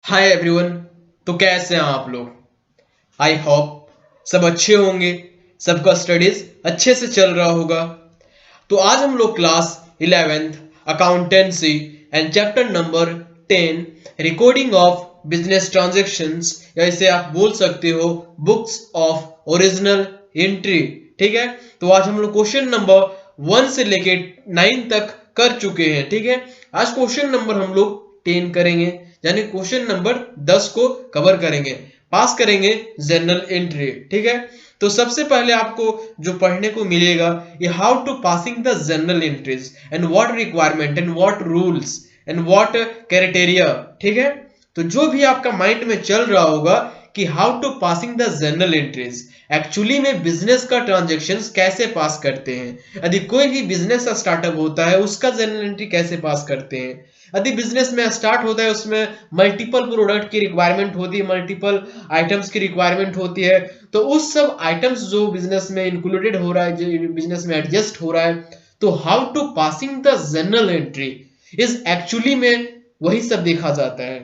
Hi everyone. तो कैसे हैं आप लोग? आई होप सब अच्छे होंगे, सबका स्टडीज अच्छे से चल रहा होगा। तो आज हम लोग class 11th accountancy and chapter number 10 recording of business transactions, या इसे आप बोल सकते हो बुक्स ऑफ ओरिजिनल एंट्री। ठीक है, तो आज हम लोग क्वेश्चन नंबर 1 से लेके 9 तक कर चुके हैं। ठीक है, आज क्वेश्चन नंबर हम लोग 10 करेंगे, यानी क्वेश्चन नंबर 10 को कवर करेंगे, पास करेंगे जनरल एंट्री। ठीक है, तो सबसे पहले आपको जो पढ़ने को मिलेगा ये how to passing the general entries and what requirement and what rules and what criteria. ठीक है, तो जो भी आपका माइंड में चल रहा होगा कि how to passing the general entries, actually में बिजनेस का ट्रांजैक्शंस कैसे पास करते हैं। यदि कोई भी बिजनेस का स्टार्टअप होता है उसका जनरल एंट्री कैसे पास करते हैं। यदि बिजनेस में स्टार्ट होता है उसमें मल्टीपल प्रोडक्ट की रिक्वायरमेंट होती है, मल्टीपल आइटम्स की रिक्वायरमेंट होती है, तो उस सब आइटम्स जो बिजनेस में इंक्लूडेड हो रहा है, जो बिजनेस में एडजस्ट हो रहा है, तो how to passing the general entry is actually में वही सब देखा जाता है।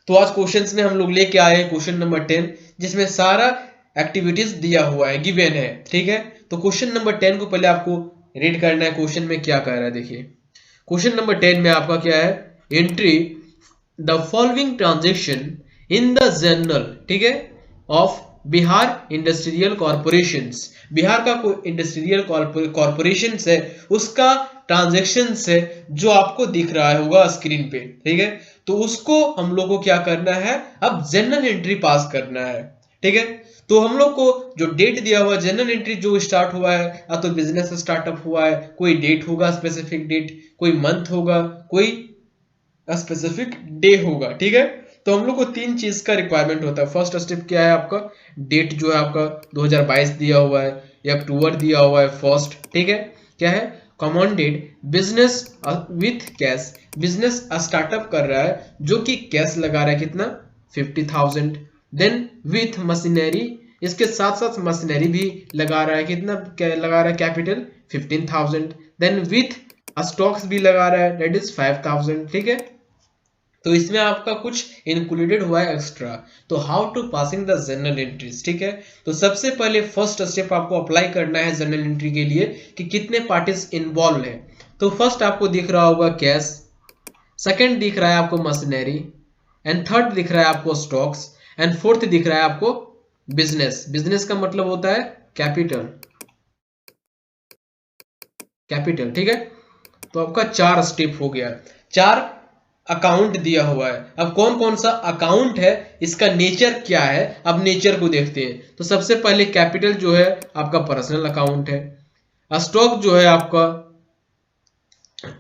तो आज क्वेश्चंस में हम लोग लेके आए हैं क्वेश्चन नंबर 10, जिसमें सारा एक्टिविटीज दिया हुआ है, गिवन है। ठीक है, तो क्वेश्चन नंबर 10 को पहले आपको रीड करना है। क्वेश्चन में क्या कह रहा है देखिए। क्वेश्चन नंबर 10 में आपका क्या है, entry the following transaction in the journal, ठीक है, of Bihar industrial corporation. Bihar का कोई इंडस्ट्रियल कॉर्पोरेशन है उसका ट्रांजेक्शन है जो आपको दिख रहा होगा स्क्रीन पे। ठीक है, तो उसको हम लोग को क्या करना है, अब जनरल एंट्री पास करना है। ठीक है, तो हम लोग को जो डेट दिया हुआ है, जनरल एंट्री जो स्टार्ट हुआ है, या तो बिजनेस स्टार्टअप हुआ है, कोई डेट होगा स्पेसिफिक डेट, कोई मंथ होगा, कोई स्पेसिफिक डे होगा। ठीक है, तो हम लोग को तीन चीज का रिक्वायरमेंट होता है। फर्स्ट स्टेप क्या है आपका, डेट जो है आपका 2022 दिया हुआ है या अक्टूबर दिया हुआ है फर्स्ट। ठीक है, क्या है, common date, business with cash, business startup कर रहा है जो कि कैश लगा रहा है कितना, 50,000। देन विथ मशीनरी, इसके साथ साथ मशीनरी भी लगा रहा है, कितना लगा रहा है, कैपिटल 15,000। देन विथ स्टॉक्स भी लगा रहा है, दैट इज 5,000। ठीक है, तो इसमें आपका कुछ इंक्लूडेड हुआ है एक्स्ट्रा। तो how to passing the general entries. ठीक है, तो सबसे पहले फर्स्ट स्टेप आपको अप्लाई करना है जनरल एंट्री के लिए कि कितने पार्टीज इन्वॉल्व है। तो फर्स्ट आपको दिख रहा होगा कैश, सेकंड दिख रहा है आपको मशीनरी, एंड थर्ड दिख रहा है आपको स्टॉक्स, एंड फोर्थ दिख रहा है आपको बिजनेस। बिजनेस का मतलब होता है कैपिटल, कैपिटल। ठीक है, तो आपका चार स्टेप हो गया, चार अकाउंट दिया हुआ है। अब कौन कौन सा अकाउंट है, इसका नेचर क्या है, अब नेचर को देखते हैं। तो सबसे पहले कैपिटल जो है आपका पर्सनल अकाउंट है, स्टॉक जो है आपका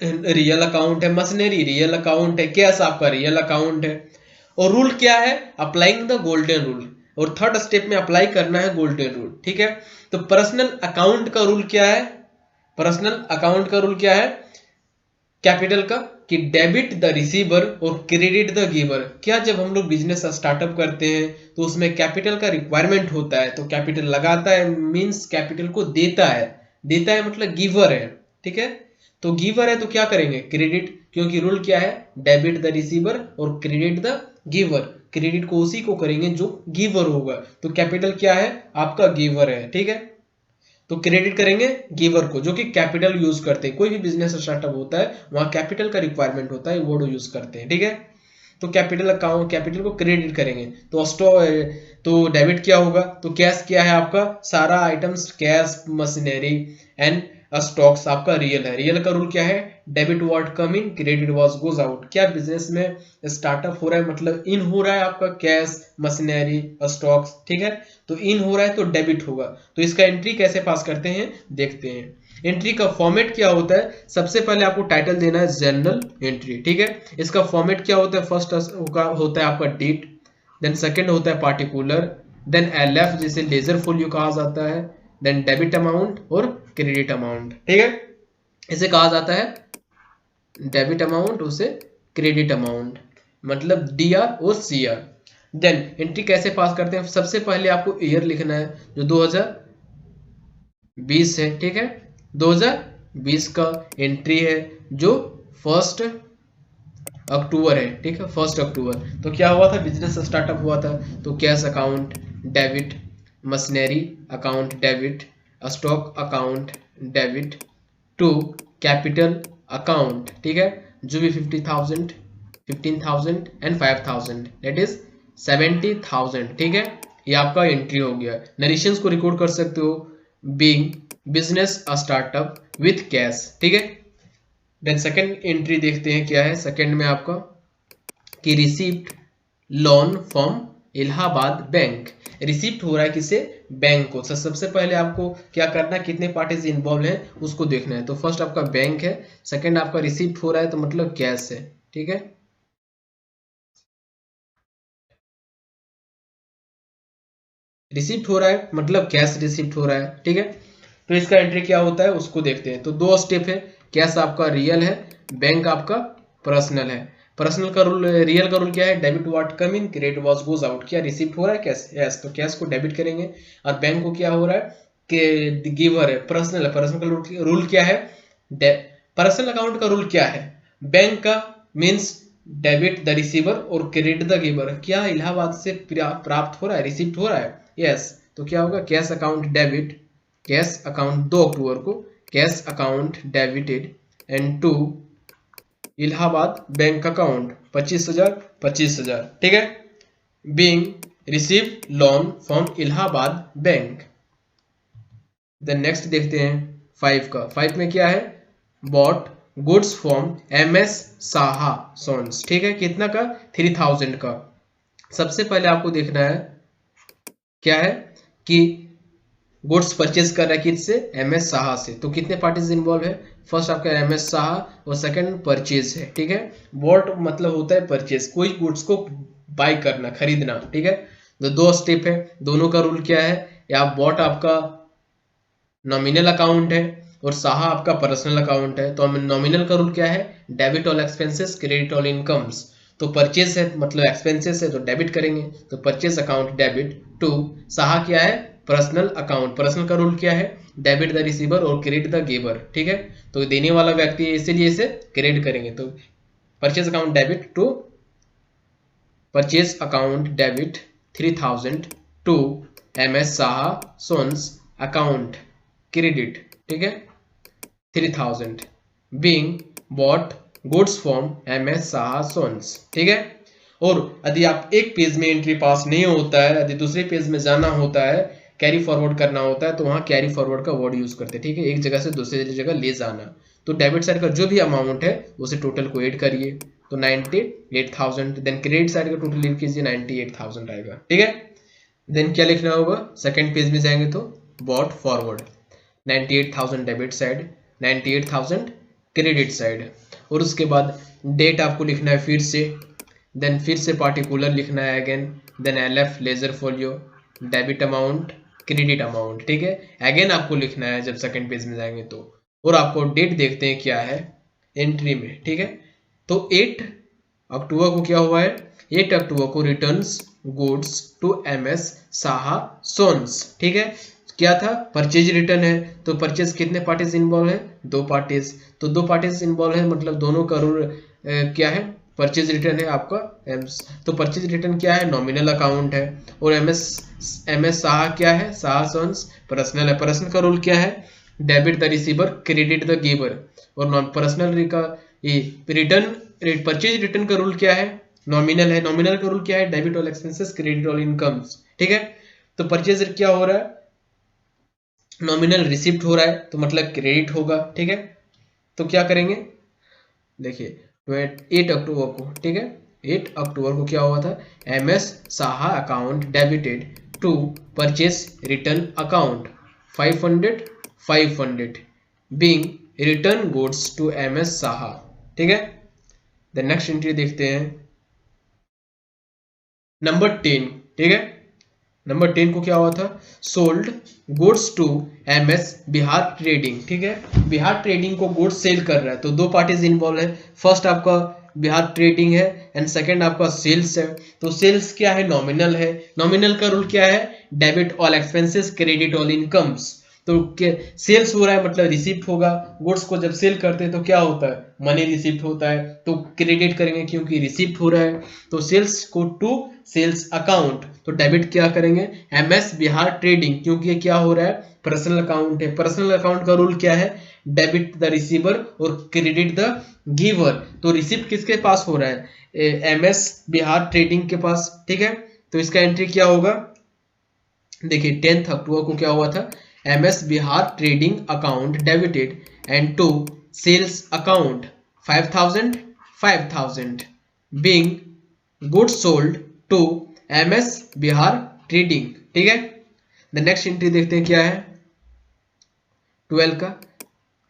रियल अकाउंट है, मशीनरी रियल अकाउंट है, कैश आपका रियल अकाउंट है। और रूल क्या है, अप्लाइंग द गोल्डन रूल, और थर्ड स्टेप में अप्लाई करना है गोल्डन रूल। ठीक है, तो पर्सनल अकाउंट का रूल क्या है, पर्सनल अकाउंट का रूल क्या है कैपिटल का, कि डेबिट द रिसीवर और क्रेडिट द गिवर। क्या जब हम लोग बिजनेस स्टार्टअप करते हैं तो उसमें कैपिटल का रिक्वायरमेंट होता है, तो कैपिटल लगाता है मींस कैपिटल को देता है, देता है मतलब गिवर है। ठीक है, तो गिवर है तो क्या करेंगे, क्रेडिट, क्योंकि रूल क्या है, डेबिट द रिसीवर और क्रेडिट द गिवर। क्रेडिट को उसी को करेंगे जो गिवर होगा, तो कैपिटल क्या है आपका, गिवर है। ठीक है, तो क्रेडिट करेंगे गिवर को, जो कि कैपिटल यूज करते हैं। कोई भी बिजनेस स्टार्टअप होता है वहां कैपिटल का रिक्वायरमेंट होता है, वो यूज करते हैं। ठीक है, तो कैपिटल अकाउंट, कैपिटल को क्रेडिट करेंगे। तो तो डेबिट क्या होगा, तो कैश क्या है आपका, सारा items cash, machinery and stocks आपका रियल है। रियल का रूल क्या है, debit what come in, credit what goes out. क्या बिजनेस में स्टार्टअप हो रहा है मतलब इन हो रहा है आपका कैश, मशीनरी, स्टॉक्स। ठीक है, तो इन हो रहा है तो डेबिट होगा। तो इसका एंट्री कैसे पास करते हैं देखते हैं। एंट्री का फॉर्मेट क्या होता है, सबसे पहले आपको टाइटल देना है जनरल एंट्री। ठीक है, इसका फॉर्मेट क्या होता है, फर्स्ट होता है आपका डेट, देन सेकंड होता है पार्टिकुलर, देन एलएफ जिसे लेजर फोलियो कहा जाता है, देन डेबिट अमाउंट और क्रेडिट अमाउंट। ठीक है, इसे कहा जाता है डेबिट अमाउंट, उसे क्रेडिट अमाउंट, मतलब डीआर और सीआर। देन एंट्री कैसे पास करते हैं, सबसे पहले आपको ईयर लिखना है जो 2020 है। ठीक है, 2020 का एंट्री है जो फर्स्ट अक्टूबर है, ठीक है, 1 अक्टूबर। तो क्या हुआ था, बिजनेस स्टार्टअप हुआ था। तो cash account debit, machinery account debit, stock account debit, to capital account, ठीक है, जो भी 50,000, 15,000 एंड 5,000 दैट इज 70,000, ठीक है। ये आपका एंट्री हो गया। नरेशंस को रिकॉर्ड कर सकते हो, being business startup with cash, ठीक है। देन सेकंड एंट्री देखते हैं क्या है सेकंड में आपका, कि received loan from Allahabad bank. Receipt हो रहा है किसे, बैंक को। सबसे पहले आपको क्या करना है, कितने पार्टीज इन्वॉल्व हैं उसको देखना है। तो फर्स्ट आपका बैंक है, सेकंड आपका रिसीप्ट हो रहा है तो मतलब कैश है, ठीक है। रिसीप्ट हो रहा है मतलब कैश रिसीप्ट हो रहा है, ठीक है। तो इसका एंट्री क्या होता है उसको देखते हैं। तो दो स्टेप है, कैश आपका रियल है, बैंक आपका पर्सनल है। पर्सनल का रूल, रियल का रूल क्या है, debit what come in, credit what goes out. क्या रिसीप्ट हो रहा है कैश, यस, तो कैश को डेबिट करेंगे। और बैंक को क्या हो रहा है कि गिवर है, पर्सनल है। पर्सनल का रूल क्या है, पर्सनल अकाउंट का रूल क्या है, बैंक का मीन्स डेबिट द रिसीवर और क्रेडिट द गिवर। क्या इलाहाबाद से प्राप्त हो रहा है, रिसीप्ट हो रहा है, यस। तो क्या होगा, cash account debit, cash account 2 October को cash account debited and to Allahabad Bank account 25,000, ठीक है, being receive loan from Allahabad Bank. Then next देखते हैं 5 का। 5 में क्या है, bought goods from MS Saha Sons, ठीक है, कितना का, 3,000 का। सबसे पहले आपको देखना है क्या है कि गुड्स परचेज कर रहा है किससे, MS साहा से। तो कितने पार्टीज इन्वॉल्व है, फर्स्ट आपका MS साहा और सेकंड परचेज है, ठीक है। बॉट मतलब होता है परचेज, कोई गुड्स को बाय करना, खरीदना, ठीक है। तो दो स्टेप है, दोनों का रूल क्या है, या बॉट आपका नॉमिनल अकाउंट है और साहा आपका पर्सनल अकाउंट है। तो नॉमिनल का रूल क्या है, debit all expenses credit all incomes. तो परचेज है मतलब एक्सपेंसेस है तो डेबिट करेंगे, तो purchase account debit to Saha क्या है, पर्सनल अकाउंट। पर्सनल का रूल क्या है, डेबिट द रिसीवर और क्रेडिट द गिवर, ठीक है। तो देने वाला व्यक्ति है इसीलिए इसे क्रेडिट करेंगे। तो purchase account debit to purchase account debit 3,000 to MS Saha Sons account credit, ठीक है, 3,000 being bought goods from MS Saha Sons, ठीक है। और यदि आप एक पेज में एंट्री पास नहीं होता है, यदि दूसरे पेज में जाना होता है, कैरी फॉरवर्ड करना होता है, तो वहां कैरी फॉरवर्ड का वर्ड यूज करते हैं, ठीक है, एक जगह से दूसरी जगह ले जाना। तो डेबिट साइड का जो भी अमाउंट है उसे टोटल को ऐड करिए, तो 98,000। देन क्रेडिट साइड का टोटल ऐड कीजिए, 98,000 आएगा, ठीक है। देन क्या लिखना होगा, सेकंड पेज में जाएंगे तो bought forward 98,000 debit side, 98,000 credit side. और उसके बाद डेट आपको लिखना है फिर से, देन फिर से पार्टिकुलर लिखना है again, then LF ledger folio debit amount credit amount, ठीक है, अगेन आपको लिखना है जब सेकंड पेज में जाएंगे तो। और आपको डेट देखते हैं क्या है एंट्री में, ठीक है। तो 8 अक्टूबर को क्या हुआ है, 8 अक्टूबर को returns goods to MS Saha Sons, ठीक है। क्या था, परचेज रिटर्न है। तो परचेज कितने पार्टीज इन्वॉल्व है, 2 पार्टीज। तो 2 पार्टीज इन्वॉल्व है मतलब दोनों का रूल क्या है, परचेज रिटर्न है आपका तो परचेज रिटर्न क्या है, नॉमिनल अकाउंट है। और MS साहा क्या है, साहा सोन्स पर्सनल है। पर्सनल का रूल क्या है, debit the receiver credit the giver. और नॉन पर्सनल का रिटर्न, परचेज रिटर्न का रूल क्या है, नॉमिनल है। नॉमिनल का रूल क्या है, debit all expenses credit all incomes, ठीक है। तो परचेज क्या हो रहा है, नॉमिनल रिसिप्ट हो रहा है तो मतलब क्रेडिट होगा, ठीक है। तो क्या करेंगे, देखिए 8 अक्टूबर को, ठीक है, 8 अक्टूबर को क्या हुआ था, MS Saha account debited to purchase return account 500 being return goods to MS Saha, ठीक है। द नेक्स्ट एंट्री देखते हैं नंबर 10, ठीक है। नंबर 10 को क्या हुआ था, sold goods to MS Bihar trading, ठीक है। बिहार ट्रेडिंग को गुड्स सेल कर रहा है, तो 2 पार्टीज इन्वॉल्व है। फर्स्ट आपका बिहार ट्रेडिंग है एंड सेकंड आपका सेल्स है। तो सेल्स क्या है, नॉमिनल है। नॉमिनल का रूल क्या है, debit all expenses credit all incomes. तो सेल्स हो रहा है मतलब रिसिप्ट होगा। गुड्स को जब सेल करते हैं तो क्या होता है, मनी रिसिप्ट होता है, तो क्रेडिट करेंगे क्योंकि रिसिप्ट हो रहा है। तो सेल्स को टू सेल्स अकाउंट, तो डेबिट क्या करेंगे, एमएस बिहार ट्रेडिंग, क्योंकि ये क्या हो रहा है, पर्सनल अकाउंट है। पर्सनल अकाउंट का रूल क्या है, डेबिट द रिसीवर और क्रेडिट द गिवर। तो रिसिप्ट किसके पास हो रहा है, एमएस बिहार ट्रेडिंग के पास, ठीक है। तो इसका एंट्री क्या होगा, देखिए 10 अक्टूबर को क्या हुआ था, MS Bihar trading account debited and to sales account 5000 being goods sold to MS Bihar trading, ठीक है। द नेक्स्ट एंट्री देखते हैं क्या है 12 का,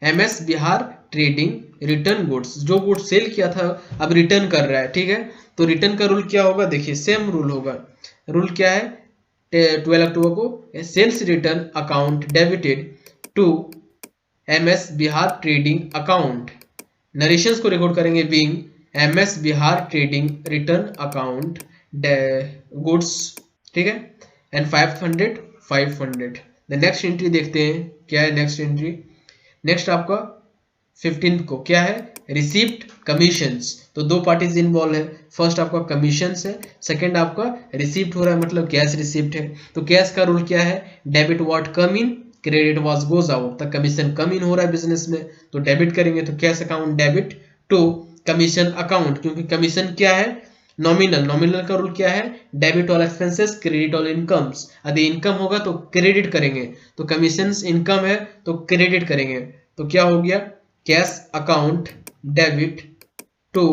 MS Bihar trading return goods, जो गुड्स सेल किया था अब रिटर्न कर रहा है, ठीक है। तो रिटर्न का रूल क्या होगा, देखिए सेम रूल होगा। रूल क्या है, 12 अक्टूबर को sales return account debited to MS Bihar trading account, narrations को रिकॉर्ड करेंगे being MS Bihar trading return account goods, ठीक है, एंड 500। द नेक्स्ट एंट्री देखते हैं क्या है नेक्स्ट एंट्री। नेक्स्ट आपका 15 को क्या है, रिसीप्ट कमीशंस, तो दो पार्टीज इन्वॉल्व है। फर्स्ट आपका कमीशंस है, सेकंड आपका रिसीप्ट हो रहा है मतलब कैश रिसीप्ट है। तो कैश का रूल क्या है, debit what come in credit what goes out, तक कमीशन कम इन हो रहा है बिजनेस में तो डेबिट करेंगे, तो cash account debit to commission account, क्योंकि कमीशन क्या है, नॉमिनल। नॉमिनल का रूल क्या है, debit all expenses credit all incomes, यदि इनकम होगा तो क्रेडिट करेंगे, तो कमीशंस इनकम है तो क्रेडिट करेंगे। तो क्या हो गया, cash account debit to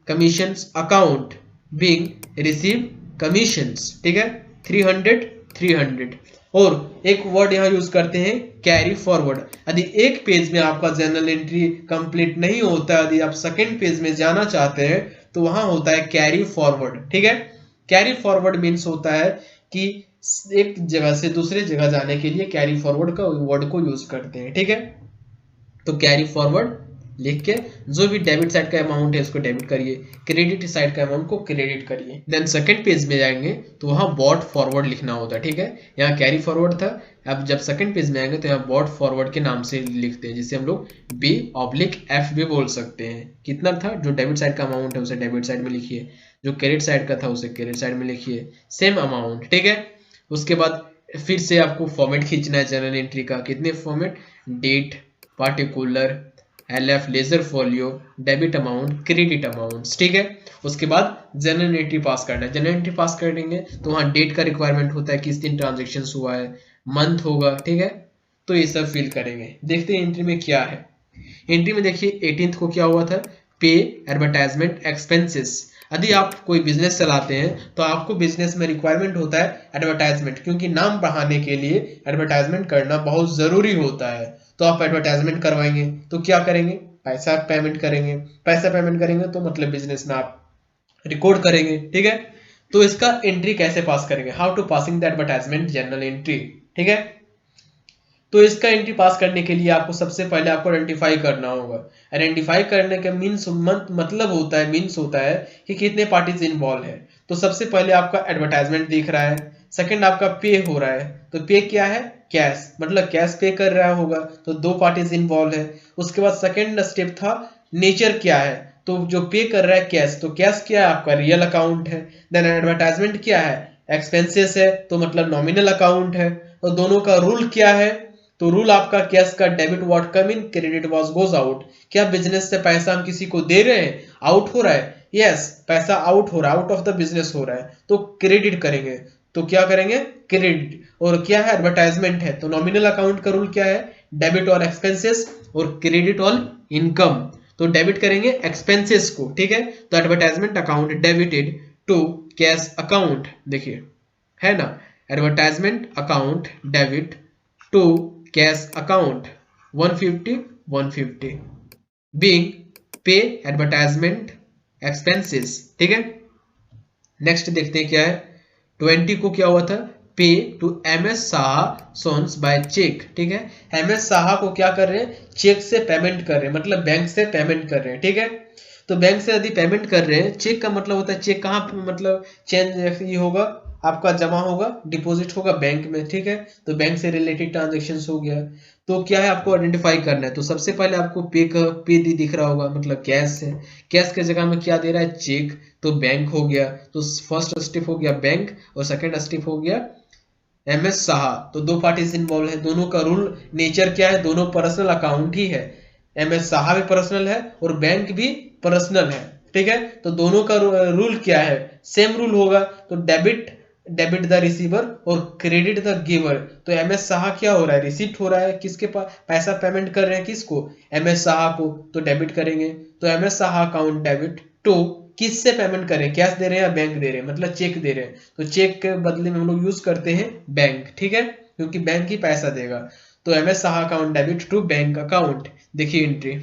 commissions account being receive commissions, ठीक है, 300। और एक वर्ड यहाँ यूज करते हैं कैरी फॉरवर्ड। यदि एक पेज में आपका जर्नल एंट्री कंप्लीट नहीं होता, यदि आप सेकंड पेज में जाना चाहते हैं तो वहां होता है कैरी फॉरवर्ड, ठीक है। कैरी फॉरवर्ड मीन्स होता है कि एक जगह से दूसरे जगह जाने के लिए कैरी फॉरवर्ड का वर्ड को यूज करते हैं, ठीक है। तो कैरी फॉरवर्ड लिख के जो भी डेबिट साइड का अमाउंट है उसको डेबिट करिए, क्रेडिट साइड का अमाउंट को क्रेडिट करिए। देन सेकंड पेज में जाएंगे तो वहां बॉट फॉरवर्ड लिखना होता है, ठीक है। यहाँ कैरी फॉरवर्ड था, अब जब सेकंड पेज में आएंगे तो यहाँ बॉट फॉरवर्ड के नाम से लिखते हैं, जिसे हम लोग B/F भी बोल सकते हैं। कितना था, जो डेबिट साइड का अमाउंट है उसे डेबिट साइड में लिखिए, जो क्रेडिट साइड का था उसे क्रेडिट साइड में लिखिए, सेम अमाउंट, ठीक है। उसके बाद फिर से आपको फॉर्मेट खींचना है जर्नल एंट्री का, कितने format, date, particular, LF ledger folio, debit amount, credit amount, ठीक है। उसके बाद जर्नल एंट्री पास करना है। जर्नल एंट्री पास कर देंगे तो वहां डेट का रिक्वायरमेंट होता है, किस दिन ट्रांजेक्शन हुआ है, मंथ होगा, ठीक है। तो ये सब फिल करेंगे। देखते हैं एंट्री में क्या है। एंट्री में देखिए 18 को क्या हुआ था, पे एडवर्टाइजमेंट एक्सपेंसेस। यदि आप कोई बिजनेस चलाते हैं तो आपको बिजनेस में रिक्वायरमेंट होता है एडवर्टाइजमेंट, क्योंकि नाम बढ़ाने के लिए एडवर्टाइजमेंट करना बहुत जरूरी होता है। तो आप एडवर्टाइजमेंट करवाएंगे तो क्या करेंगे, पैसा पेमेंट करेंगे। पैसा पेमेंट करेंगे तो मतलब बिजनेस में आप रिकॉर्ड करेंगे, ठीक है। तो इसका एंट्री कैसे पास करेंगे, how to passing the advertisement journal entry, ठीक है। तो इसका एंट्री पास करने के लिए आपको सबसे पहले आपको आइडेंटिफाई करना होगा। आइडेंटिफाई करने का मतलब होता है कि कितने पार्टीज इन्वॉल्व है। तो सबसे पहले आपका एडवर्टाइजमेंट दिख रहा है, सेकंड आपका पे हो रहा है, तो पे क्या है, कैश, मतलब कैश पे कर रहा होगा, तो दो पार्टीज इन्वॉल्व है। उसके बाद सेकंड स्टेप था नेचर क्या है, तो जो पे कर रहा है कैश, तो कैश क्या है आपका रियल अकाउंट है। देन एडवर्टाइजमेंट क्या है, एक्सपेंसेस है, तो मतलब नॉमिनल अकाउंट है। तो दोनों का रूल क्या है, तो रूल आपका कैश का debit what come in credit what goes out. क्या बिजनेस से पैसा हम किसी को दे रहे हैं, आउट हो रहा है, यस पैसा आउट हो रहा है, आउट ऑफ द बिजनेस हो रहा है, तो क्रेडिट करेंगे। तो क्या करेंगे, क्रेडिट। और क्या है, एडवर्टाइजमेंट है, तो नॉमिनल अकाउंट का रूल क्या है, डेबिट ऑल एक्सपेंसेस और क्रेडिट ऑल इनकम। तो डेबिट करेंगे एक्सपेंसेस को, ठीक है। तो advertisement account debited to cash account, देखिए है ना, advertisement account debit to cash account 150 being pay advertisement expenses, ठीक है। नेक्स्ट देखते हैं क्या है, 20 को क्या हुआ था, pay to MS Saha Sons by cheque, ठीक है। MS साहा को क्या कर रहे हैं, चेक से पेमेंट कर रहे हैं, मतलब बैंक से पेमेंट कर रहे हैं, ठीक है। तो बैंक से यदि पेमेंट कर रहे हैं, चेक का मतलब होता है, चेक कहाँ मतलब चेंज ये होगा, आपका जमा होगा, डिपॉजिट होगा बैंक में, ठीक है। तो बैंक से रिलेटेड ट्रांजेक्शन्स हो गया। तो क्या है, आपको आइडेंटिफाई करना है। तो सबसे पहले आपको पे दिख रहा होगा, मतलब कैश है। कैश के जगह में क्या दे रहा है, चेक। तो बैंक हो गया। तो फर्स्ट स्टेप हो गया बैंक, और सेकंड स्टेप हो गया MS साहा। तो दो पार्टीज इन्वॉल्व है, दोनों का रूल नेचर क्या है, दोनों पर्सनल अकाउंट ही है। MS साहा भी पर्सनल है और बैंक भी पर्सनल है, ठीक है। तो दोनों का रूल क्या है, सेम रूल होगा। तो डेबिट डेबिट द रिसीवर और क्रेडिट द गिवर। तो MS साहा क्या हो रहा है, रिसीप्ट हो रहा है, किसके पास पैसा पेमेंट कर रहे हैं, किसको, MS साहा को। तो डेबिट करेंगे। तो MS Saha account debit to, किससे पेमेंट करें, कैश दे रहे हैं या बैंक दे रहे हैं, मतलब चेक दे रहे हैं। तो चेक के बदले में हम लोग यूज करते हैं बैंक, ठीक है, क्योंकि बैंक ही पैसा देगा। तो MS Saha account debit to bank account. देखिए entry,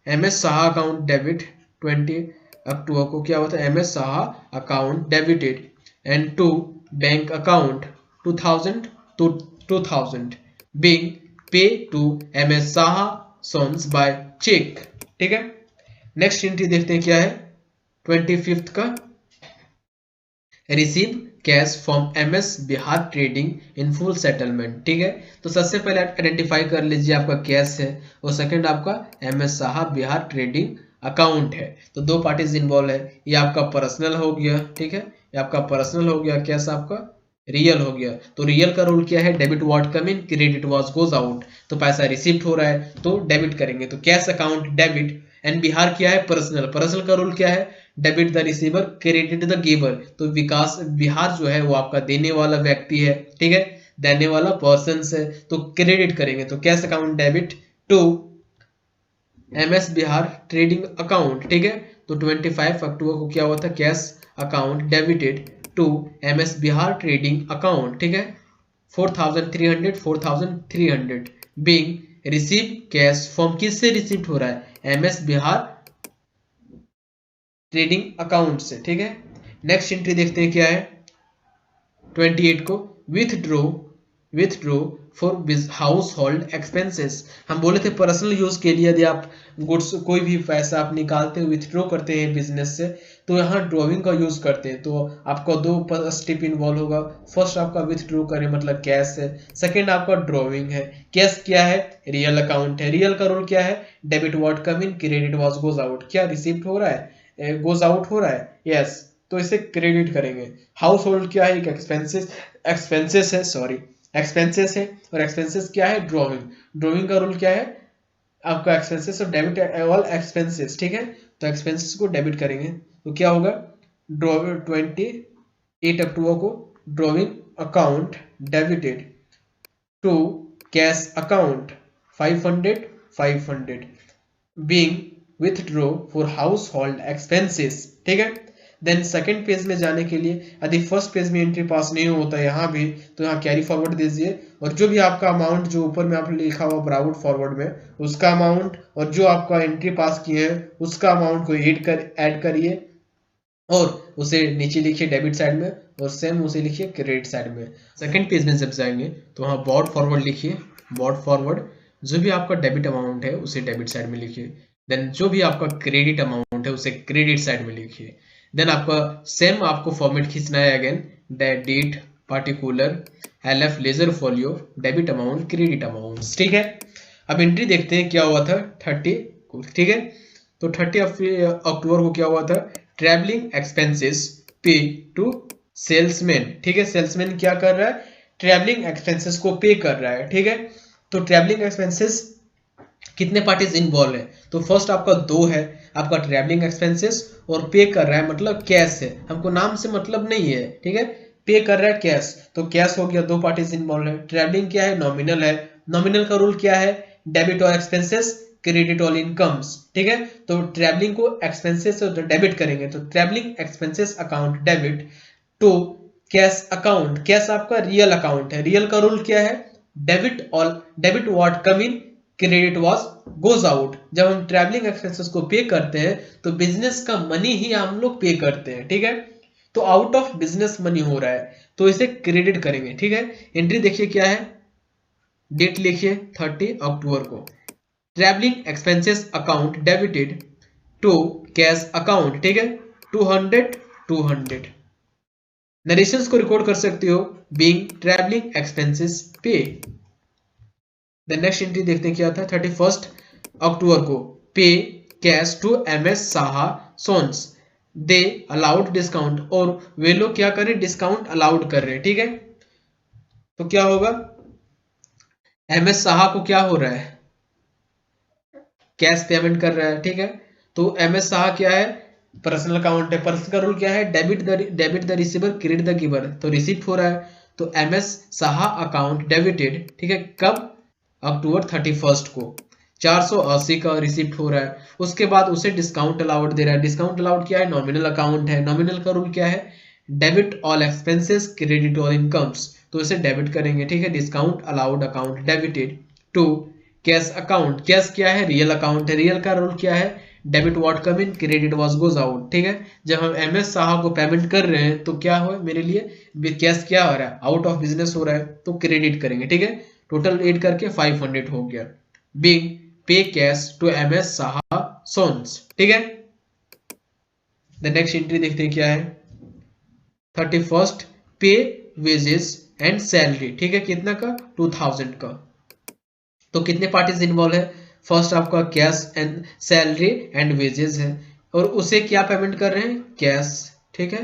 MS Saha account debit 20 October को क्या होता है, MS Saha account debited and to bank account 2000 to 2000 being paid to MS Saha Sons by cheque, ठीक है। नेक्स्ट एंट्री देखते हैं क्या है, 25 का, receive cash from MS Bihar trading in full settlement, ठीक है। तो सबसे पहले आइडेंटिफाई कर लीजिए आपका कैश है, और सेकंड आपका MS Saha Bihar trading account है। तो दो पार्टीज इन्वॉल्व है। ये आपका पर्सनल हो गया, ठीक है, ये आपका पर्सनल हो गया, कैश आपका रियल हो गया। तो रियल का रूल क्या है, debit what come in, credit what goes out. तो पैसा रिसीव्ड हो रहा है तो डेबिट करेंगे। तो cash account debit and Bihar क्या है, पर्सनल। पर्सनल का रूल क्या है, debit the receiver, credit the giver. तो विकास बिहार जो है वो आपका देने वाला व्यक्ति है, ठीक है, देने वाला पर्सन है, तो क्रेडिट करेंगे। तो cash account debit to MS Bihar trading account, ठीक है। तो 25 अक्टूबर को क्या हुआ था, cash account debited to MS Bihar trading account, ठीक है, 4300 बीइंग रिसीव कैश फ्रॉम, किससे रिसीव हो रहा है, MS बिहार ट्रेडिंग अकाउंट से, ठीक है। नेक्स्ट एंट्री देखते हैं क्या है, 28 को, withdraw for household expenses. हम बोले थे पर्सनल यूज के लिए यदि आप गुड्स कोई भी पैसा आप निकालते हैं, विथड्रॉ करते हैं बिजनेस से, तो यहाँ ड्रॉइंग का यूज करते हैं। तो आपका दो स्टेप इन्वॉल्व होगा। फर्स्ट आपका विथड्रॉ करें, मतलब कैश है। सेकंड आपका ड्रॉइंग है। कैश क्या है, रियल अकाउंट है। रियल का रूल क्या है, debit what come in, credit what goes out. क्या रिसीव्ड हो रहा है, गोज आउट हो रहा है, यस, तो इसे क्रेडिट करेंगे। हाउस होल्ड क्या है, एक एक्सपेंसेस है, सॉरी एक्सपेंसेस है, और एक्सपेंसेस क्या है, ड्रॉइंग का रूल क्या है आपका, एक्सपेंसेस और डेबिट ऑल एक्सपेंसेस, ठीक है। तो एक्सपेंसेस को डेबिट करेंगे। तो क्या होगा, 28 अक्टूबर को drawing account debited to cash account 500 being withdraw for household expenses, ठीक है। देन सेकंड पेज में जाने के लिए यदि फर्स्ट पेज में एंट्री पास नहीं होता यहाँ भी, तो यहाँ कैरी फॉरवर्ड दीजिए, और जो भी आपका अमाउंट जो ऊपर में आप लिखा हुआ ब्राउट फॉरवर्ड में, उसका अमाउंट और जो आपका एंट्री पास किए हैं उसका अमाउंट को ऐड करिए, और उसे नीचे लिखिए डेबिट साइड में, और सेम उसे लिखिए क्रेडिट साइड में। सेकंड पेज में जब जाएंगे तो वहाँ बॉड फॉरवर्ड लिखिए, बॉड फॉरवर्ड, जो भी आपका डेबिट अमाउंट है उसे डेबिट साइड में लिखिए। देन जो भी आपका क्रेडिट अमाउंट है उसे क्रेडिट साइड में लिखिए। देन आपका सेम आपको फॉर्मेट खींचना है, again date particular LF ledger folio debit amount credit amount, ठीक है। अब एंट्री देखते हैं क्या हुआ था 30 को, ठीक है। तो 30 अक्टूबर को क्या हुआ था, ट्रैवलिंग एक्सपेंसेस पे टू सेल्समैन, ठीक है। सेल्समैन क्या कर रहा है, ट्रैवलिंग एक्सपेंसेस को पे कर रहा है, ठीक है। तो ट्रैवलिंग एक्सपेंसेस कितने पार्टीज इन्वॉल्व है, तो फर्स्ट आपका दो है, आपका ट्रैवलिंग एक्सपेंसेस और पे कर रहा है मतलब कैश है, हमको नाम से मतलब नहीं है, ठीक है, पे कर रहा है कैश। तो कैश हो गया, दो पार्टीज इन्वॉल्व है। ट्रैवलिंग क्या है, नॉमिनल है। नॉमिनल का रूल क्या है, डेबिट और एक्सपेंसेस, क्रेडिट ऑल इनकम्स, ठीक है। तो ट्रैवलिंग को एक्सपेंसेस से डेबिट करेंगे, तो travelling expenses account debit to cash account. Cash आपका रियल अकाउंट है। रियल का रूल क्या है, debit what come in, credit was goes out. जब हम ट्रैवलिंग एक्सपेंसेस को पे करते हैं तो बिजनेस का मनी ही हम लोग पे करते हैं, ठीक है। तो आउट ऑफ बिजनेस मनी हो रहा है तो इसे क्रेडिट करेंगे, ठीक है। एंट्री देखिए क्या है, डेट लिखिए 30 अक्टूबर को, travelling expenses account debited to cash account, ठीक है, 200 नरेशंस को रिकॉर्ड कर सकते हो, बीइंग ट्रैवलिंग एक्सपेंसेस पे। द नेक्स्ट एंट्री देखते हैं क्या था। 31 अक्टूबर को pay cash to MS Saha sons, they allowed discount, और वे लोग क्या करें, डिस्काउंट अलाउड कर रहे हैं, ठीक है। तो क्या होगा, MS साहा को क्या हो रहा है, कैश पेमेंट कर रहा है, ठीक है। तो MS साहा क्या है, पर्सनल अकाउंट है। पर्सनल का रूल क्या है, debit the receiver credit the giver, तो रिसीप्ट हो रहा है, तो MS साहा अकाउंट डेबिटेड, ठीक है। कब, अक्टूबर 31 को 480 का रिसिप्ट हो रहा है। उसके बाद उसे डिस्काउंट अलाउड दे रहा है। डिस्काउंट अलाउड क्या है, नॉमिनल अकाउंट है। नॉमिनल का रूल क्या है, debit all expenses credit all incomes, तो इसे डेबिट करेंगे, ठीक है। Discount allowed account debited to cash account. Cash क्या है, रियल अकाउंट है। रियल का रूल क्या है, debit what come in credit what goes out, ठीक है। जब हम MS साहा को पेमेंट कर रहे हैं तो क्या हो मेरे लिए, कैश क्या हो रहा है, आउट ऑफ बिजनेस हो रहा है, तो क्रेडिट करेंगे, ठीक है। टोटल एड करके 500 हो गया। बीइंग पे cash to MS Saha Sons, ठीक है। द नेक्स्ट एंट्री देखते हैं क्या है। 31 पे वेजेस एंड सैलरी, ठीक है। कितना का, 2000 का। तो कितने पार्टीज इन्वॉल्व है, फर्स्ट आपका cash and salary and wages है, और उसे क्या पेमेंट कर रहे हैं, कैश, ठीक है।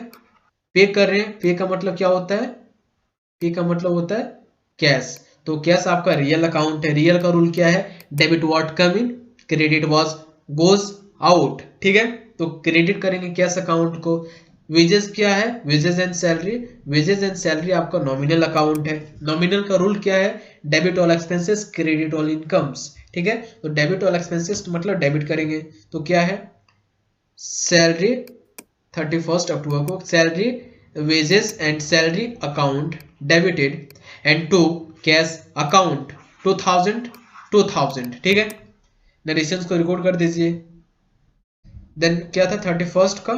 पे कर रहे हैं, पे का मतलब क्या होता है, पे का मतलब होता है कैश। तो कैश आपका रियल अकाउंट है। रियल का रूल क्या है, debit what come in credit was goes out, ठीक है। तो क्रेडिट करेंगे कैश अकाउंट को। वेजेस क्या है, wages and salary. Wages and salary आपका नॉमिनल अकाउंट है। नॉमिनल का रूल क्या है, debit all expenses credit all incomes, ठीक है। तो डेबिट ऑल एक्सपेंसेस मतलब डेबिट करेंगे, तो क्या है, सैलरी 31 अक्टूबर को salary wages and salary account debited and to cash account 2000, ठीक है। नरेशंस को रिकॉर्ड कर दीजिए। देन क्या था 31 का,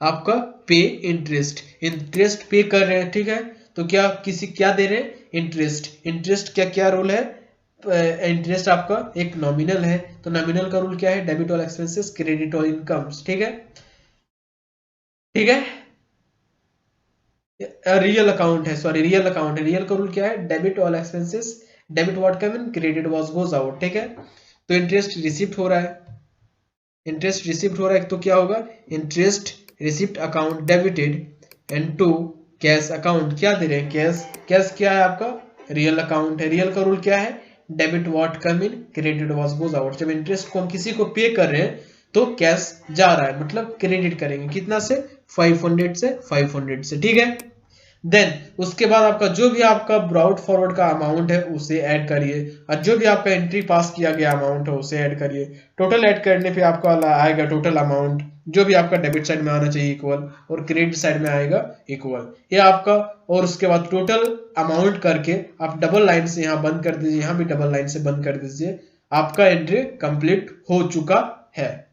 आपका पे इंटरेस्ट, इंटरेस्ट पे कर रहे हैं, ठीक है। तो क्या किसी क्या दे रहे हैं, इंटरेस्ट। इंटरेस्ट क्या क्या रूल है, इंटरेस्ट आपका एक नॉमिनल है, तो नॉमिनल का रूल क्या है, debit all expenses credit all incomes, ठीक है, ठीक है। रियल अकाउंट है, सॉरी रियल अकाउंट है। रियल का रूल क्या है, debit all expenses debit what come in credit what goes out, ठीक है। तो इंटरेस्ट रिसिप्ट हो रहा है, इंटरेस्ट रिसिप्ट हो रहा है, तो क्या होगा, interest receipt account debited and to cash account, क्या दे रहे हैं, कैश। कैश क्या है आपका, रियल अकाउंट है। रियल का रूल क्या है, debit what come in credit what goes out. जब इंटरेस्ट को हम किसी को पे कर रहे हैं तो कैश जा रहा है, मतलब क्रेडिट करेंगे, कितना से, 500 से, ठीक है। देन उसके बाद आपका जो भी आपका ब्राउट फॉरवर्ड का अमाउंट है उसे ऐड करिए, और जो भी आपका एंट्री पास किया गया अमाउंट है उसे ऐड करिए। टोटल ऐड करने पे आपका आएगा टोटल अमाउंट, जो भी आपका डेबिट साइड में आना चाहिए इक्वल, और क्रेडिट साइड में आएगा इक्वल, ये आपका। और उसके बाद टोटल अमाउंट करके आप डबल लाइन से यहाँ बंद कर दीजिए, यहाँ भी डबल लाइन से बंद कर दीजिए। आपका एंट्री कंप्लीट हो चुका है।